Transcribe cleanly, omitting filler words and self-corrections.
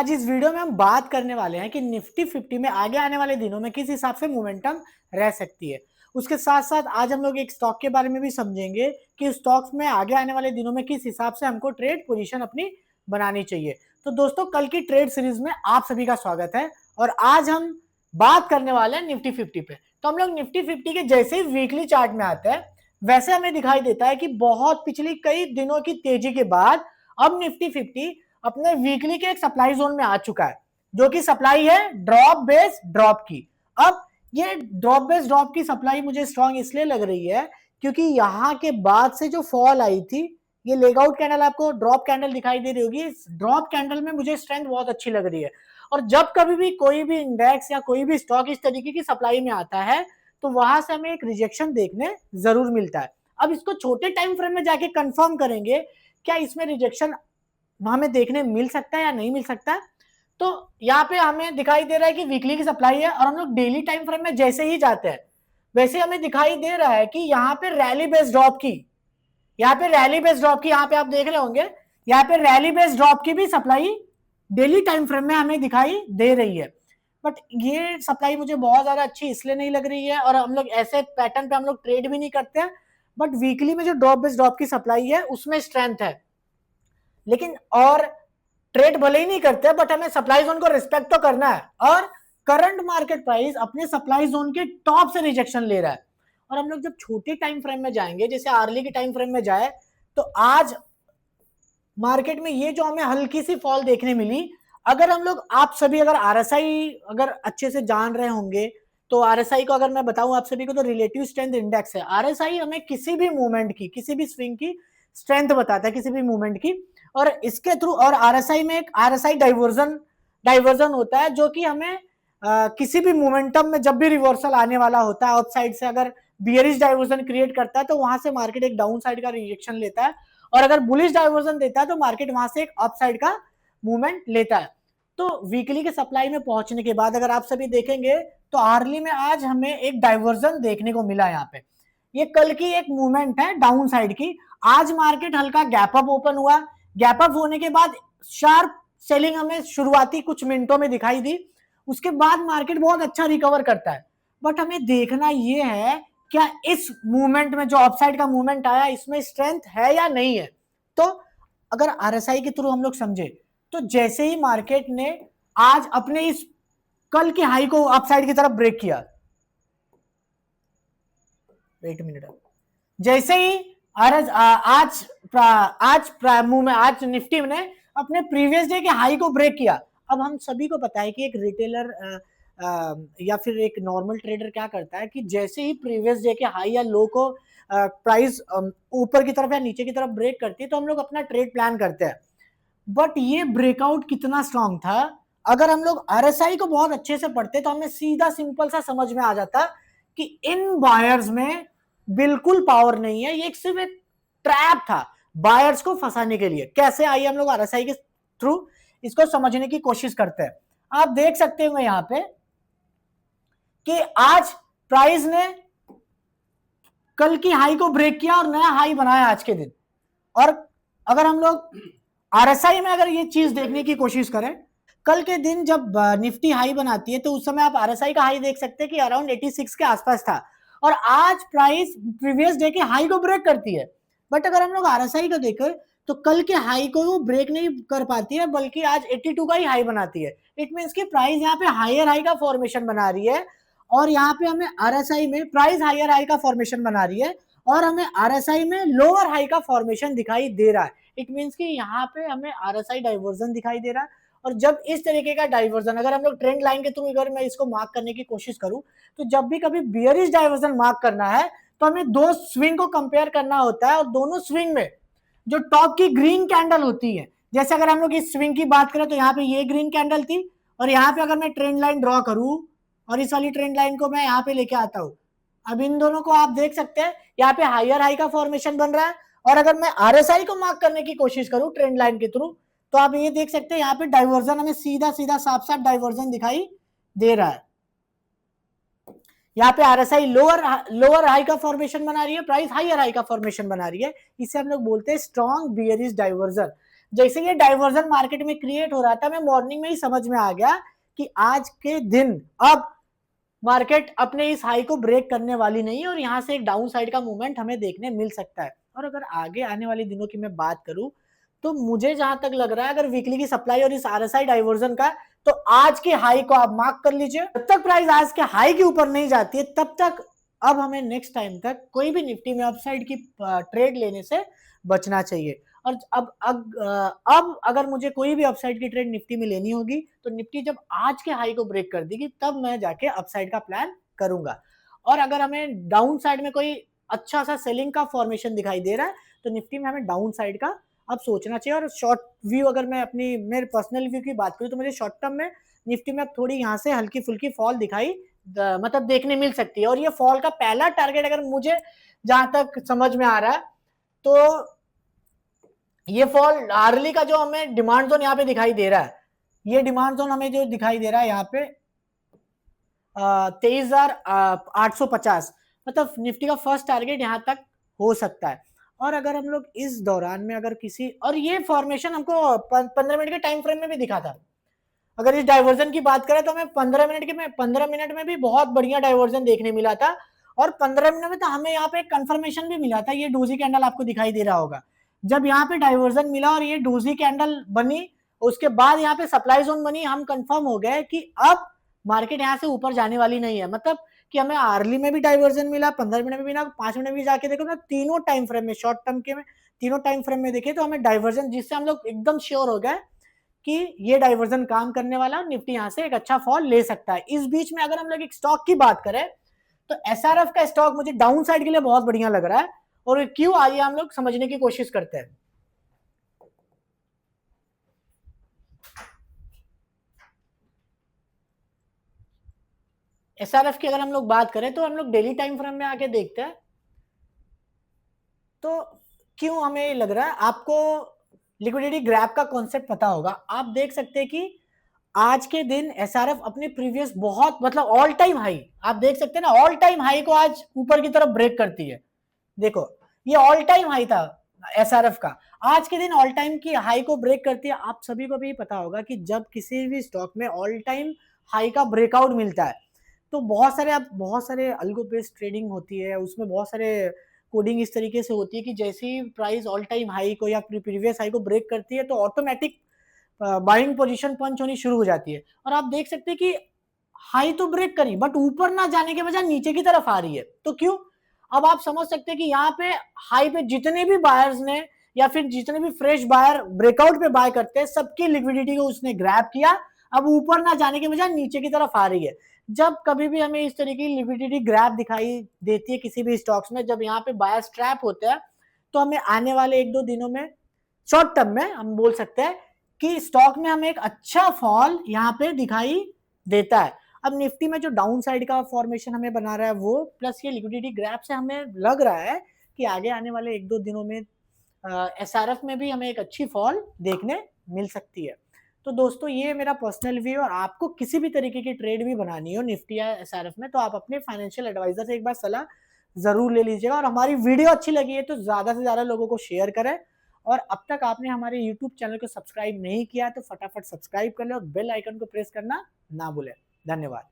आज इस वीडियो में हम बात करने वाले हैं कि निफ्टी 50 में आगे आने वाले दिनों में किस हिसाब से मोमेंटम रह सकती है। उसके साथ साथ आज हम लोग एक स्टॉक के बारे में भी समझेंगे कि स्टॉक्स में आगे आने वाले दिनों में किस हिसाब से हमको ट्रेड पोजीशन अपनी बनानी चाहिए। तो दोस्तों, कल की ट्रेड सीरीज में आप सभी का स्वागत है और आज हम बात करने वाले हैं निफ्टी 50 पे। तो हम लोग निफ्टी 50 के जैसे ही वीकली चार्ट में आते हैं वैसे हमें दिखाई देता है कि बहुत पिछली कई दिनों की तेजी के बाद अब निफ्टी 50 अपने वीकली के एक सप्लाई जोन में आ चुका है, जो कि सप्लाई है ड्रॉप बेस ड्रॉप की। अब ये ड्रॉप बेस ड्रॉप की सप्लाई मुझे स्ट्रांग इसलिए लग रही है क्योंकि यहां के बाद से जो फॉल आई थी, ये लेग आउट कैंडल आपको ड्रॉप कैंडल दिखाई दे रही होगी। इस ड्रॉप कैंडल में मुझे स्ट्रेंथ बहुत अच्छी लग रही है और जब कभी भी कोई भी इंडेक्स या कोई भी स्टॉक इस तरीके की सप्लाई में आता है तो वहां से हमें एक रिजेक्शन देखने जरूर मिलता है। अब इसको छोटे टाइम फ्रेम में जाके कंफर्म करेंगे क्या इसमें रिजेक्शन हमें देखने मिल सकता है या नहीं मिल सकता है। तो यहाँ पे हमें दिखाई दे रहा है कि वीकली की सप्लाई है और हम लोग डेली टाइम फ्रेम में जैसे ही जाते हैं वैसे हमें दिखाई दे रहा है कि यहाँ पे रैली बेस्ड ड्रॉप की, यहाँ पे रैली बेस्ड ड्रॉप की, यहाँ पे आप देख रहे होंगे यहाँ पे रैली बेस्ड ड्रॉप की भी सप्लाई डेली टाइम फ्रेम में हमें दिखाई दे रही है। बट ये सप्लाई मुझे बहुत ज्यादा अच्छी इसलिए नहीं लग रही है और हम लोग ऐसे पैटर्न पे हम लोग ट्रेड भी नहीं करते हैं। बट वीकली में जो ड्रॉप बेस्ड ड्रॉप की सप्लाई है उसमें स्ट्रेंथ है, लेकिन और ट्रेड भले ही नहीं करते बट हमें सप्लाई जोन को रिस्पेक्ट तो करना है और करंट मार्केट प्राइस अपने सप्लाई जोन के टॉप से रिजेक्शन ले रहा है। और हम लोग जब छोटे टाइम फ्रेम में जाएंगे, जैसे आर्ली के टाइम फ्रेम में जाए, तो आज मार्केट में ये जो हमें हल्की सी फॉल देखने मिली, अगर हम लोग आप सभी अगर आरएसआई अगर अच्छे से जान रहे होंगे तो आरएसआई को अगर मैं बताऊं आप सभी को तो रिलेटिव स्ट्रेंथ इंडेक्स है। आरएसआई हमें किसी भी मूवमेंट की, किसी भी स्विंग की स्ट्रेंथ बताता है, किसी भी मूवमेंट की। और इसके थ्रू और आरएसआई में एक आरएसआई डाइवर्जन डाइवर्जन होता है जो कि हमें किसी भी मोमेंटम में जब भी रिवर्सल आने वाला होता है अपसाइड से, अगर बियरिश डाइवर्जन क्रिएट करता है तो वहां से मार्केट एक डाउन साइड का रिजेक्शन लेता है और अगर बुलिश डाइवर्जन देता है तो मार्केट वहां से एक अप साइड का मूवमेंट लेता है। तो वीकली के सप्लाई में पहुंचने के बाद अगर आप सभी देखेंगे तो आर्ली में आज हमें एक डाइवर्जन देखने को मिला। यहाँ पे ये कल की एक मूवमेंट है डाउन साइड की। आज मार्केट हल्का गैप अप ओपन हुआ, गैप अप होने के बाद शार्प सेलिंग हमें शुरुआती कुछ मिनटों में दिखाई दी, उसके बाद मार्केट बहुत अच्छा रिकवर करता है। बट हमें देखना यह है क्या इस मूवमेंट में जो अपसाइड का मूवमेंट आया इसमें स्ट्रेंथ है या नहीं है। तो अगर आरएसआई के थ्रू हम लोग समझे तो जैसे ही मार्केट ने आज अपने इस कल की हाई को अपसाइड की तरफ ब्रेक किया, वेट मिनट, जैसे ही आज निफ्टी ने अपने प्रीवियस डे के हाई को ब्रेक किया। अब हम सभी को पता है कि एक रिटेलर या फिर एक नॉर्मल ट्रेडर क्या करता है कि जैसे ही प्रीवियस डे के हाई या लो को प्राइस ऊपर की तरफ या नीचे की तरफ ब्रेक करती है तो हम लोग अपना ट्रेड प्लान करते हैं। बट ये ब्रेकआउट कितना स्ट्रांग था, अगर हम लोग आरएसआई को बहुत अच्छे से पढ़ते तो हमें सीधा सिंपल सा समझ में आ जाता कि इन बायर्स में बिल्कुल पावर नहीं है, ये सिर्फ एक ट्रैप था बायर्स को फंसाने के लिए। कैसे, आइए हम लोग आरएसआई के थ्रू इसको समझने की कोशिश करते हैं। आप देख सकते हो यहाँ पे कि आज प्राइस ने कल की हाई को ब्रेक किया और नया हाई बनाया आज के दिन। और अगर हम लोग आरएसआई में अगर ये चीज देखने की कोशिश करें, कल के दिन जब निफ्टी हाई बनाती है तो उस समय आप आरएसआई का हाई देख सकते हैं कि अराउंड 86 के आसपास था और आज प्राइस प्रीवियस डे के हाई को ब्रेक करती है। बट अगर हम लोग आरएसआई को देखें तो कल के हाई को वो ब्रेक नहीं कर पाती है बल्कि आज 82 का ही हाई बनाती है। इट मींस कि प्राइस यहाँ पे हायर हाई का फॉर्मेशन बना रही है और यहाँ पे हमें आरएसआई में प्राइस हायर हाई का फॉर्मेशन बना रही है और हमें आरएसआई में लोअर हाई का फॉर्मेशन दिखाई दे रहा है। इट मींस कि यहाँ पे हमें आरएसआई डाइवर्जन दिखाई दे रहा है और जब इस तरीके का डाइवर्जन, अगर हम लोग ट्रेंड लाइन के थ्रू अगर मैं इसको मार्क करने की कोशिश करूं तो जब भी कभी बियरिश डाइवर्जन मार्क करना है तो हमें दो स्विंग को कंपेयर करना होता है और दोनों स्विंग में जो टॉप की ग्रीन कैंडल होती है, जैसे अगर हम लोग इस स्विंग की बात करें तो यहाँ पे ये ग्रीन कैंडल थी और यहाँ पे अगर मैं ट्रेंड लाइन ड्रॉ करूं और इस वाली ट्रेंड लाइन को मैं यहाँ पे लेके आता हूं, अब इन दोनों को आप देख सकते हैं यहाँ पे हायर हाई का फॉर्मेशन बन रहा है। और अगर मैं आरएसआई को मार्क करने की कोशिश करूं ट्रेंड लाइन के थ्रू तो आप ये देख सकते हैं यहाँ पे डाइवर्जन हमें सीधा सीधा साफ साफ डाइवर्जन दिखाई दे रहा है। यहाँ पे आरएसआई लोअर हाई का फॉर्मेशन बना रही है, प्राइस हायर हाई का फॉर्मेशन बना रही है। इसे हम लोग बोलते हैं स्ट्रॉन्ग बियरिश डाइवर्जन। जैसे ये डाइवर्जन मार्केट में क्रिएट हो रहा था, मैं मॉर्निंग में ही समझ में आ गया कि आज के दिन अब मार्केट अपने इस हाई को ब्रेक करने वाली नहीं है और यहाँ से एक डाउन साइड का मूवमेंट हमें देखने मिल सकता है। और अगर आगे आने वाले दिनों की मैं बात करूं तो मुझे जहां तक लग रहा है, अगर वीकली की सप्लाई और इस आरएसआई डाइवर्जन का, तो आज के हाई को आप मार्क कर लीजिए। जब तक प्राइस आज के हाई के ऊपर नहीं जाती है तब तक अब हमें नेक्स्ट टाइम तक कोई भी निफ्टी में अपसाइड की ट्रेड लेने से बचना चाहिए। और अब अगर मुझे कोई भी अपसाइड की ट्रेड निफ्टी में लेनी होगी तो निफ्टी जब आज के हाई को ब्रेक कर देगी तब मैं जाके अपसाइड का प्लान करूंगा। और अगर हमें डाउन साइड में कोई अच्छा सा सेलिंग का फॉर्मेशन दिखाई दे रहा है तो निफ्टी में हमें डाउन साइड का अब सोचना चाहिए। और शॉर्ट व्यू, अगर मैं अपनी मेरे पर्सनल व्यू की बात करूं तो मुझे शॉर्ट टर्म में निफ्टी में अब थोड़ी यहाँ से हल्की फुल्की फॉल दिखाई मतलब देखने मिल सकती है। और ये फॉल का पहला टारगेट अगर मुझे जहां तक समझ में आ रहा है तो ये फॉल आर्ली का जो हमें डिमांड जोन यहाँ पे दिखाई दे रहा है, ये डिमांड जोन हमें जो दिखाई दे रहा है यहाँ पे 23,850, मतलब निफ्टी का फर्स्ट टारगेट यहाँ तक हो सकता है। और अगर हम लोग इस दौरान में अगर किसी, और ये फॉर्मेशन हमको 15 मिनट के टाइम फ्रेम में भी दिखा था। अगर इस डाइवर्जन की बात करें तो हमें 15 मिनट में भी बहुत बढ़िया डाइवर्जन देखने मिला था। और 15 मिनट में तो हमें यहाँ पे एक कंफर्मेशन भी मिला था। ये डोजी कैंडल आपको दिखाई दे रहा होगा, जब यहाँ पे डाइवर्जन मिला और ये डोजी कैंडल बनी, उसके बाद यहाँ पे सप्लाई जोन बनी, हम कंफर्म हो गए कि अब मार्केट यहाँ से ऊपर जाने वाली नहीं है। मतलब कि हमें आर्ली में भी डाइवर्जन मिला, 15 मिनट में भी ना, 5 मिनट में भी जाके देखो ना, तीनों टाइम फ्रेम में, शॉर्ट टर्म के में तीनों टाइम फ्रेम में देखे तो हमें डाइवर्जन, जिससे हम लोग एकदम श्योर हो गए कि ये डाइवर्जन काम करने वाला है, निफ्टी यहाँ से एक अच्छा फॉल ले सकता है। इस बीच में अगर हम लोग एक स्टॉक की बात करें तो एसआरएफ का स्टॉक मुझे डाउन साइड के लिए बहुत बढ़िया लग रहा है। और क्यों, आइए हम लोग समझने की कोशिश करते हैं। एसआरएफ की अगर हम लोग बात करें तो हम लोग डेली टाइम फ्रेम में आके देखते हैं तो क्यों हमें लग रहा है, आपको लिक्विडिटी ग्रैब का कॉन्सेप्ट पता होगा। आप देख सकते हैं कि आज के दिन एसआरएफ अपने प्रीवियस बहुत, मतलब ऑल टाइम हाई, आप देख सकते हैं ना, ऑल टाइम हाई को आज ऊपर की तरफ ब्रेक करती है। देखो ये ऑल टाइम हाई था एसआरएफ का, आज के दिन ऑल टाइम की हाई को ब्रेक करती है। आप सभी को भी पता होगा कि जब किसी भी स्टॉक में ऑल टाइम हाई का ब्रेकआउट मिलता है तो बहुत सारे अल्गो बेस्ड ट्रेडिंग होती है, उसमें बहुत सारे कोडिंग इस तरीके से होती है कि जैसे ही प्राइस ऑल टाइम हाई को या प्रीवियस हाई को ब्रेक करती है तो ऑटोमेटिक बाइंग पोजीशन पंच होनी शुरू हो जाती है। और आप देख सकते हैं कि हाई तो ब्रेक करी बट ऊपर ना जाने के बजाय नीचे की तरफ आ रही है। तो क्यों, अब आप समझ सकते हैं कि यहाँ पे हाई पे जितने भी बायर्स ने या फिर जितने भी फ्रेश बायर ब्रेकआउट पे बाय करते हैं, सबकी लिक्विडिटी को उसने ग्रैब किया, अब ऊपर ना जाने के बजाय नीचे की तरफ आ रही है। जब कभी भी हमें इस तरीके की लिक्विडिटी ग्रैब दिखाई देती है किसी भी स्टॉक्स में, जब यहाँ पे बायर्स ट्रैप होते हैं, तो हमें आने वाले 1-2 दिनों में, शॉर्ट टर्म में हम बोल सकते हैं कि स्टॉक में हमें एक अच्छा फॉल यहाँ पे दिखाई देता है। अब निफ्टी में जो डाउन साइड का फॉर्मेशन हमें बना रहा है वो, प्लस ये लिक्विडिटी ग्रैब से हमें लग रहा है कि आगे आने वाले 1-2 दिनों में एसआरएफ में भी हमें एक अच्छी फॉल देखने मिल सकती है। तो दोस्तों ये मेरा पर्सनल व्यू, और आपको किसी भी तरीके की ट्रेड भी बनानी हो निफ्टी या एसआरएफ में तो आप अपने फाइनेंशियल एडवाइजर से एक बार सलाह जरूर ले लीजिएगा। और हमारी वीडियो अच्छी लगी है तो ज्यादा से ज्यादा लोगों को शेयर करें। और अब तक आपने हमारे YouTube चैनल को सब्सक्राइब नहीं किया तो फटाफट सब्सक्राइब कर ले और बेल आइकन को प्रेस करना ना भूलें। धन्यवाद।